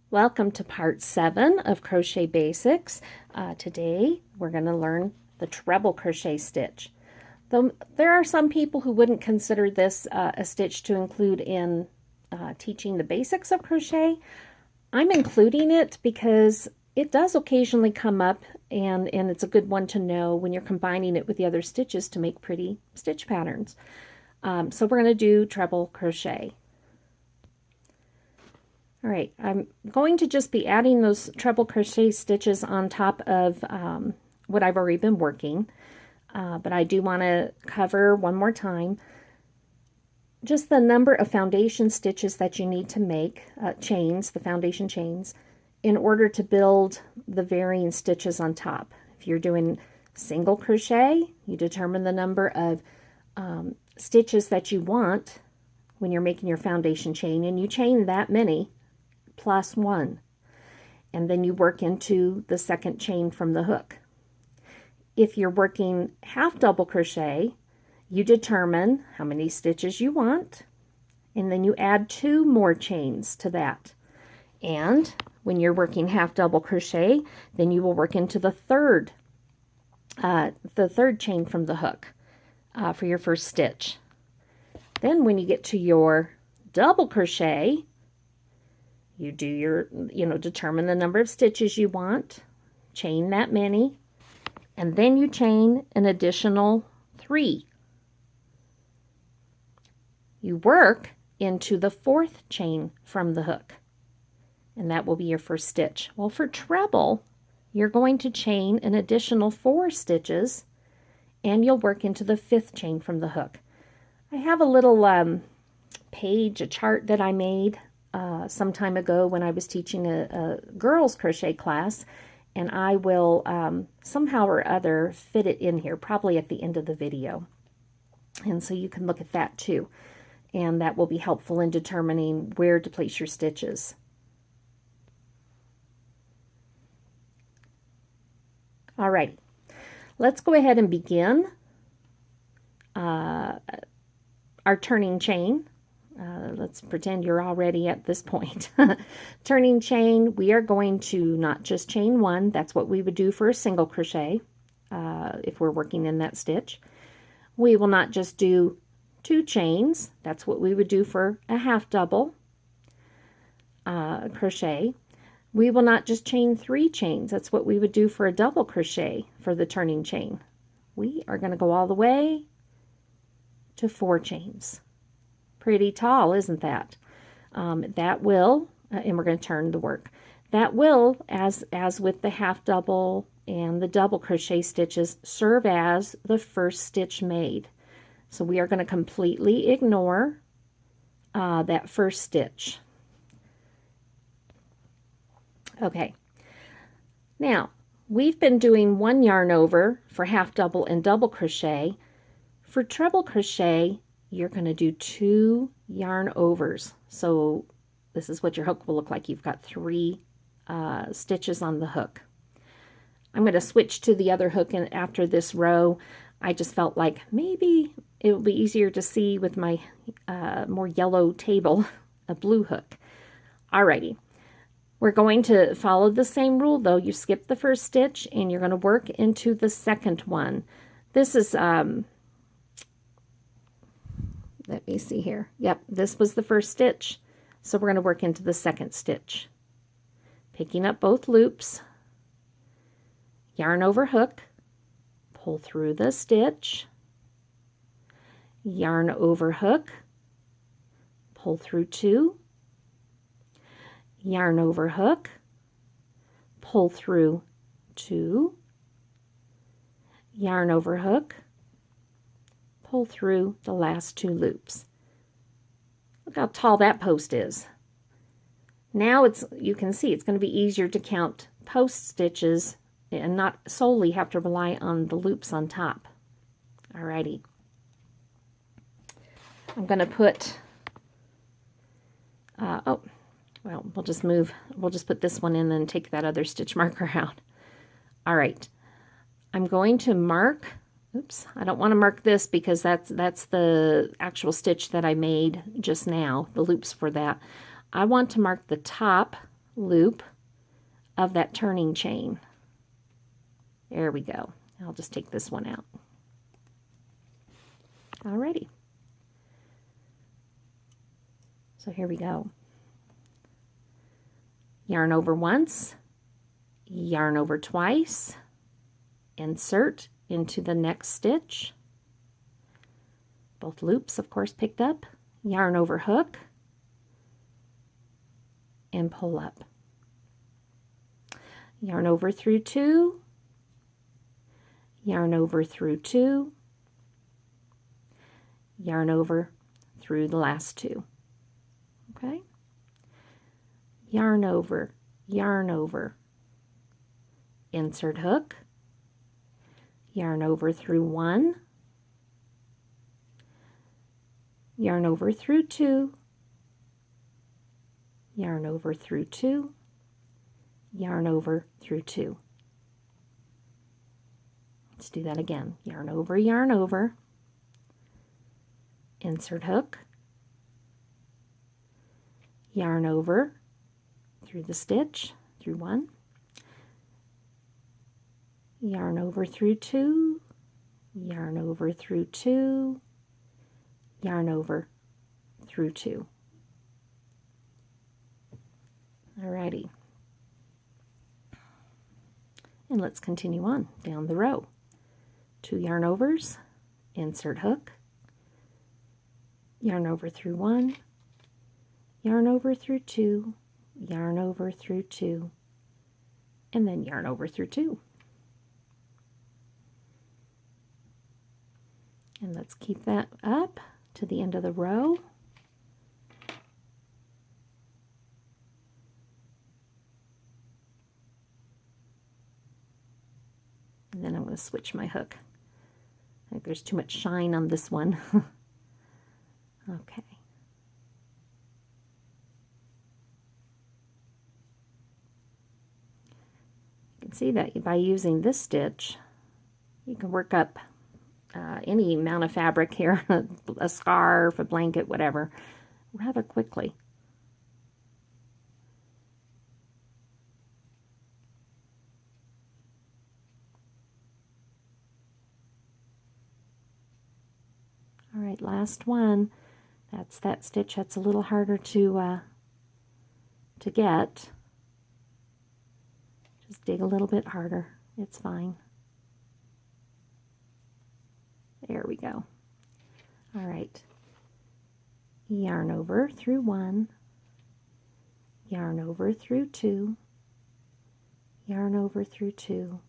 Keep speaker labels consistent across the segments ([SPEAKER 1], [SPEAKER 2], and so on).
[SPEAKER 1] Welcome to part 7 of Crochet Basics. Today we're going to learn the treble crochet stitch. Though there are some people who wouldn't consider this a stitch to include in teaching the basics of crochet, I'm including it because it does occasionally come up and it's a good one to know when you're combining it with the other stitches to make pretty stitch patterns. So we're going to do treble crochet. All right, I'm going to just be adding those treble crochet stitches on top of what I've already been working, but I do want to cover one more time just the number of foundation stitches that you need to make, chains, the foundation chains, in order to build the varying stitches on top. If you're doing single crochet, you determine the number of stitches that you want when you're making your foundation chain, and you chain that many plus 1, and then you work into the second chain from the hook. If you're working half double crochet, you determine how many stitches you want, and then you add 2 more chains to that. And when you're working half double crochet, then you will work into the third chain from the hook for your first stitch. Then when you get to your double crochet, you do your, determine the number of stitches you want, chain that many, and then you chain an additional 3. You work into the 4th chain from the hook, and that will be your first stitch. Well, for treble, you're going to chain an additional 4 stitches, and you'll work into the 5th chain from the hook. I have a little page, a chart that I made some time ago when I was teaching a girls crochet class, and I will somehow or other fit it in here, probably at the end of the video. And so you can look at that too, and that will be helpful in determining where to place your stitches. Alrighty, let's go ahead and begin our turning chain. Let's pretend you're already at this point. Turning chain, we are going to not just chain 1. That's what we would do for a single crochet if we're working in that stitch. We will not just do 2 chains. That's what we would do for a half double crochet. We will not just chain 3 chains. That's what we would do for a double crochet for the turning chain. We are going to go all the way to 4 chains. Pretty tall, isn't that? That will, and we're going to turn the work. That will, as with the half double and the double crochet stitches, serve as the first stitch made. So we are going to completely ignore that first stitch. Okay. Now, we've been doing 1 yarn over for half double and double crochet. For treble crochet, you're going to do 2 yarn overs. So this is what your hook will look like. You've got 3 stitches on the hook. I'm going to switch to the other hook and after this row. I just felt like maybe it will be easier to see with my more yellow table, a blue hook. Alrighty. We're going to follow the same rule though. You skip the first stitch and you're going to work into the second one. This is let me see here. Yep, this was the first stitch. So we're going to work into the second stitch. Picking up both loops, yarn over hook, pull through the stitch, yarn over hook, pull through 2, yarn over hook, pull through 2, yarn over hook, pull through the last 2 loops. Look how tall that post is. Now you can see it's going to be easier to count post stitches and not solely have to rely on the loops on top. Alrighty. I'm going to put, we'll just put this one in and take that other stitch marker out. Alright. I'm going to mark, oops, I don't want to mark this because that's the actual stitch that I made just now, the loops for that. I want to mark the top loop of that turning chain. There we go. I'll just take this one out. Alrighty. So here we go. Yarn over once, yarn over twice, insert into the next stitch. Both loops, of course, picked up. Yarn over hook and pull up. Yarn over through two, yarn over through two, yarn over through the last two. Okay? Yarn over, insert hook, yarn over through one, yarn over through two, yarn over through two, yarn over through two. Let's do that again. Yarn over, insert hook, yarn over through the stitch, through one, yarn over through two, yarn over through two, yarn over through two. Alrighty. And let's continue on down the row. 2 yarn overs, insert hook, yarn over through one, yarn over through two, yarn over through two, and then yarn over through two. And let's keep that up to the end of the row. And then I'm going to switch my hook. I think there's too much shine on this one. Okay. You can see that by using this stitch, you can work up any amount of fabric here, a scarf, a blanket, whatever, rather quickly. All right, last one. That's that stitch that's a little harder to get. Just dig a little bit harder. It's fine. There we go. All right. Yarn over through one, yarn over through two, yarn over through two,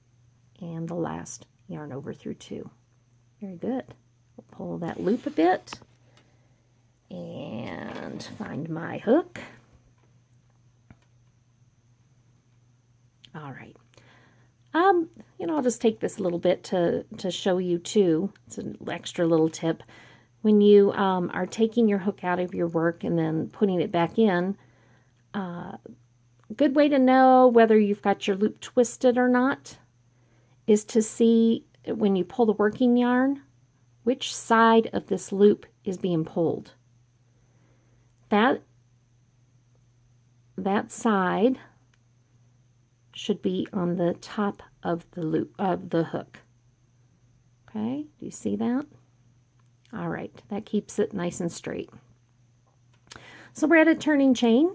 [SPEAKER 1] and the last yarn over through two. Very good. We'll pull that loop a bit and find my hook. All right. I'll just take this a little bit to show you too. It's an extra little tip. When you are taking your hook out of your work and then putting it back in, a good way to know whether you've got your loop twisted or not is to see when you pull the working yarn, which side of this loop is being pulled. That side should be on the top of the loop of the hook. Okay, do you see that? All right, that keeps it nice and straight. So we're at a turning chain.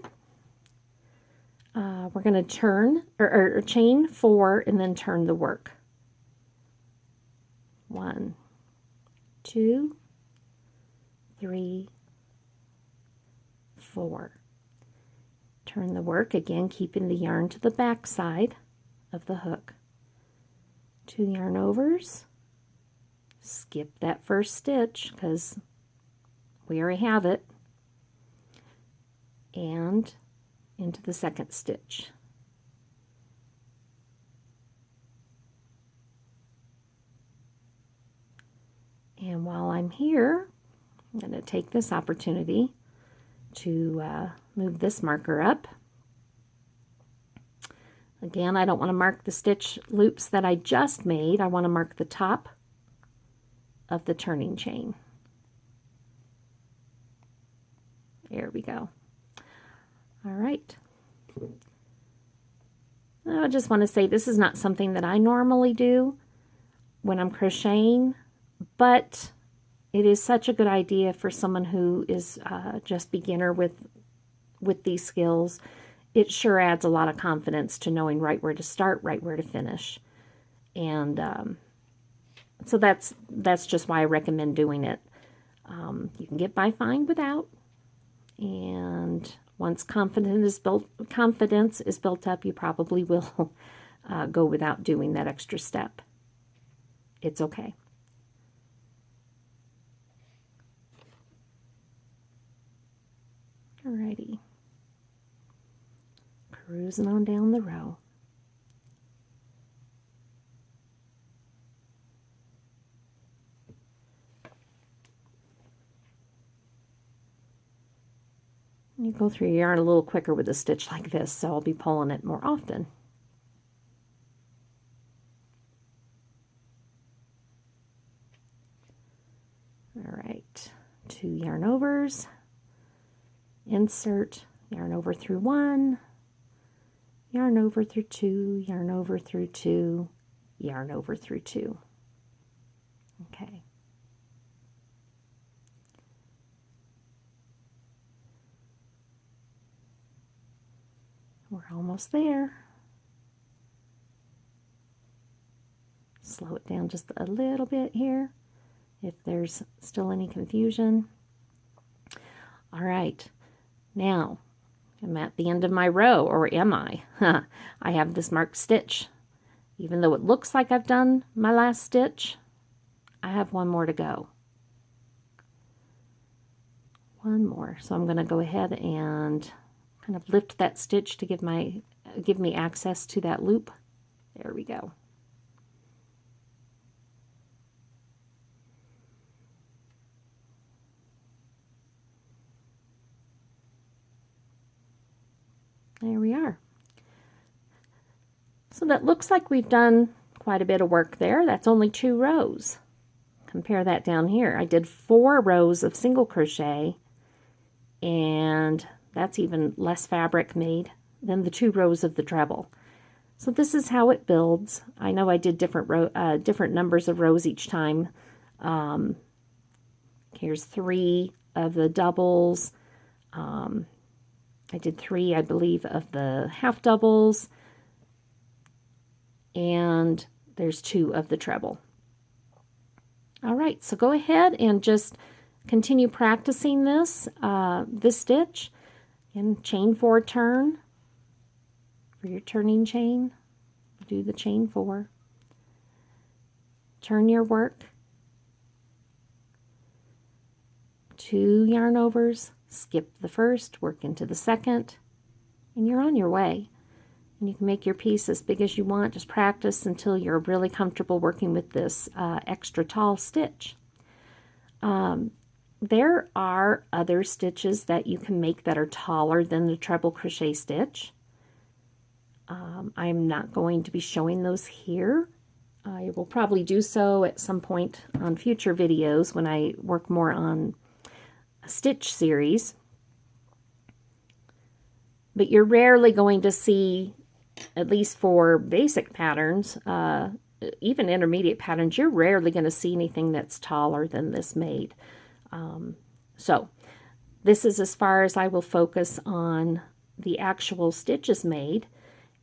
[SPEAKER 1] We're going to turn or chain 4 and then turn the work. 1, 2, 3, 4. Turn the work, again keeping the yarn to the back side of the hook. 2 yarn overs. Skip that first stitch because we already have it. And into the second stitch. And while I'm here, I'm going to take this opportunity to move this marker up. Again, I don't want to mark the stitch loops that I just made. I want to mark the top of the turning chain. There we go. All right. I just want to say this is not something that I normally do when I'm crocheting, but it is such a good idea for someone who is just beginner with these skills. It sure adds a lot of confidence to knowing right where to start, right where to finish. And so that's just why I recommend doing it. You can get by fine without. And once confidence is built up, you probably will go without doing that extra step. It's okay. Alrighty. Cruising on down the row. You go through your yarn a little quicker with a stitch like this, so I'll be pulling it more often. All right, 2 yarn overs, insert, yarn over through 1, yarn over through 2, yarn over through 2, yarn over through 2. Okay. We're almost there. Slow it down just a little bit here if there's still any confusion. All right, now I'm at the end of my row, or am I? I have this marked stitch. Even though it looks like I've done my last stitch, I have one more to go. One more. So I'm going to go ahead and kind of lift that stitch to give me access to that loop. There we go. There we are. So that looks like we've done quite a bit of work there. That's only 2 rows. Compare that down here. I did 4 rows of single crochet, and that's even less fabric made than the 2 rows of the treble. So this is how it builds. I know I did different numbers of rows each time. Here's 3 of the doubles. I did 3, I believe, of the half doubles, and there's 2 of the treble. All right, so go ahead and just continue practicing this stitch, and chain 4 turn for your turning chain. Do the chain 4. Turn your work. 2 yarn overs. Skip the first, work into the second, and you're on your way. And you can make your piece as big as you want. Just practice until you're really comfortable working with this extra tall stitch. There are other stitches that you can make that are taller than the treble crochet stitch. I'm not going to be showing those here. I will probably do so at some point on future videos when I work more on a stitch series. But you're rarely going to see, at least for basic patterns, even intermediate patterns, you're rarely going to see anything that's taller than this made. So this is as far as I will focus on the actual stitches made,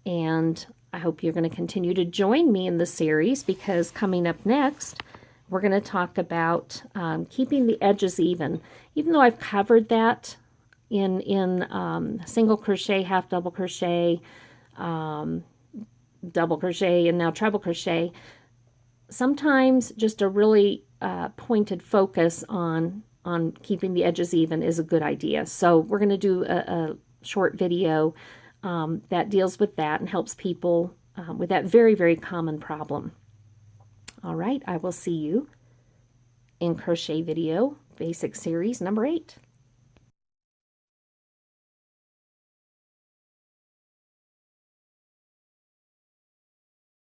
[SPEAKER 1] and I hope you're going to continue to join me in the series, because coming up next we're going to talk about keeping the edges even. Even though I've covered that in single crochet, half double crochet, double crochet, and now treble crochet, sometimes just a really pointed focus on keeping the edges even is a good idea. So we're going to do a short video that deals with that and helps people with that very, very common problem. All right, I will see you in crochet video basic series number 8.